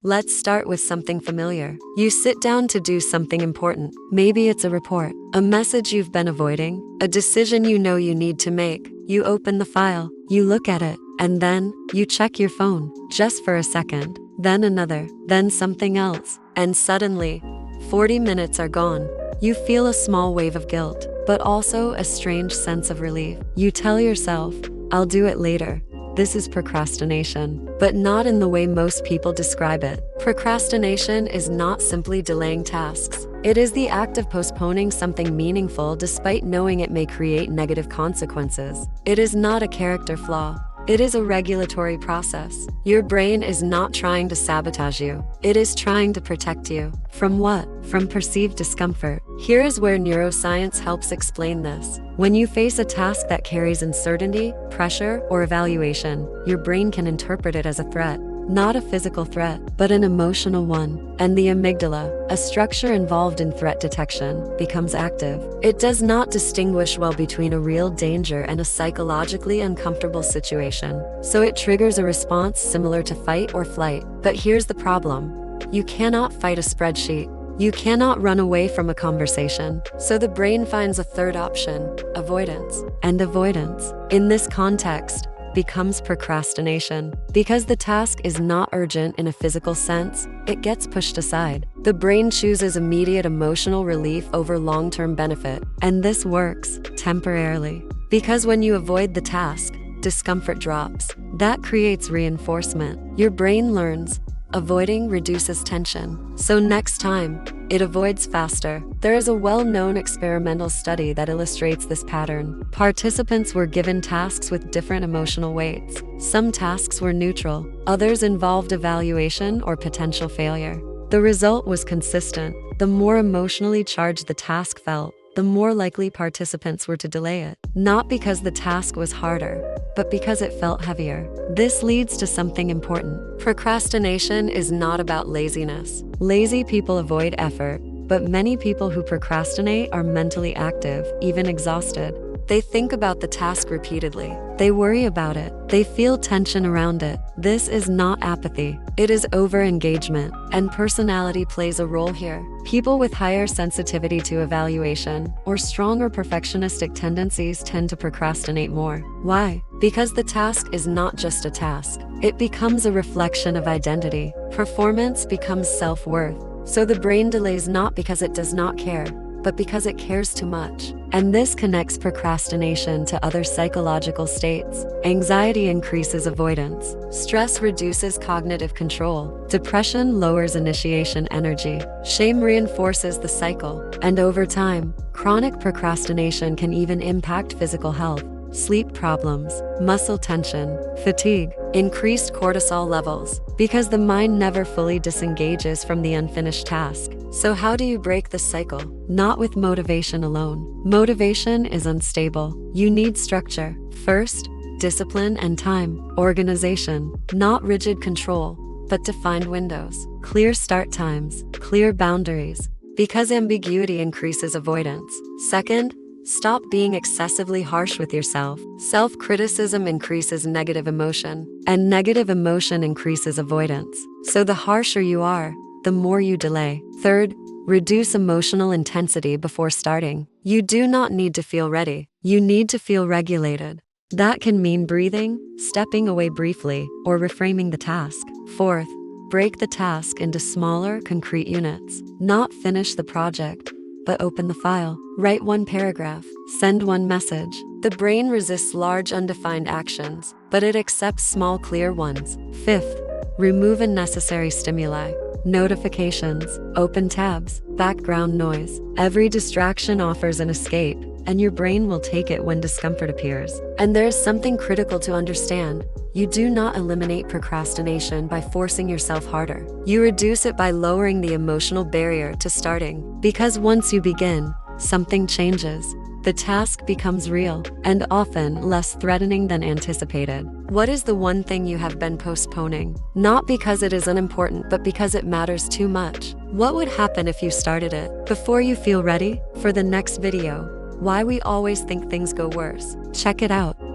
Let's start with something familiar. You sit down to do something important. Maybe it's a report, a message you've been avoiding, a decision you know you need to make. You open the file, you look at it, and then you check your phone, just for a second, then another, then something else, and suddenly, 40 minutes are gone. You feel a small wave of guilt, but also a strange sense of relief. You tell yourself, I'll do it later. This is procrastination, but not in the way most people describe it. Procrastination is not simply delaying tasks. It is the act of postponing something meaningful despite knowing it may create negative consequences. It is not a character flaw. It is a regulatory process. Your brain is not trying to sabotage you. It is trying to protect you. From what? From perceived discomfort. Here is where neuroscience helps explain this. When you face a task that carries uncertainty, pressure, or evaluation, your brain can interpret it as a threat. Not a physical threat, but an emotional one. And the amygdala, a structure involved in threat detection, becomes active. It does not distinguish well between a real danger and a psychologically uncomfortable situation. So it triggers a response similar to fight or flight. But here's the problem. You cannot fight a spreadsheet. You cannot run away from a conversation. So the brain finds a third option, avoidance. And avoidance, in this context, becomes procrastination. Because the task is not urgent in a physical sense, it gets pushed aside. The brain chooses immediate emotional relief over long-term benefit. And this works, temporarily. Because when you avoid the task, discomfort drops. That creates reinforcement. Your brain learns, avoiding reduces tension. So next time, it avoids faster. There is a well-known experimental study that illustrates this pattern. Participants were given tasks with different emotional weights. Some tasks were neutral, others involved evaluation or potential failure. The result was consistent. The more emotionally charged the task felt, the more likely participants were to delay it. Not because the task was harder, but because it felt heavier. This leads to something important. Procrastination is not about laziness. Lazy people avoid effort, but many people who procrastinate are mentally active, even exhausted. They think about the task repeatedly. They worry about it. They feel tension around it. This is not apathy. It is over-engagement, and personality plays a role here. People with higher sensitivity to evaluation or stronger perfectionistic tendencies tend to procrastinate more. Why? Because the task is not just a task. It becomes a reflection of identity. Performance becomes self-worth. So the brain delays not because it does not care, but because it cares too much. And this connects procrastination to other psychological states. Anxiety increases avoidance. Stress reduces cognitive control. Depression lowers initiation energy. Shame reinforces the cycle. And over time, chronic procrastination can even impact physical health. Sleep problems, muscle tension, fatigue, increased cortisol levels, because the mind never fully disengages from the unfinished task. So how do you break the cycle? Not with motivation alone. Motivation is unstable. You need structure. First, discipline and time. Organization, not rigid control, but defined windows. Clear start times, clear boundaries, because ambiguity increases avoidance. Second, stop being excessively harsh with yourself. Self-criticism increases negative emotion, and negative emotion increases avoidance. So the harsher you are, the more you delay. Third, reduce emotional intensity before starting. You do not need to feel ready. You need to feel regulated. That can mean breathing, stepping away briefly, or reframing the task. Fourth, break the task into smaller, concrete units. Not finish the project, but open the file. Write one paragraph. Send one message. The brain resists large, undefined actions, but it accepts small, clear ones. Fifth, remove unnecessary stimuli. Notifications, open tabs, background noise. Every distraction offers an escape, and your brain will take it when discomfort appears. And there is something critical to understand. You do not eliminate procrastination by forcing yourself harder. You reduce it by lowering the emotional barrier to starting. Because once you begin, something changes. The task becomes real, and often less threatening than anticipated. What is the one thing you have been postponing? Not because it is unimportant, but because it matters too much. What would happen if you started it? Before you feel ready? For the next video, why we always think things go worse. Check it out.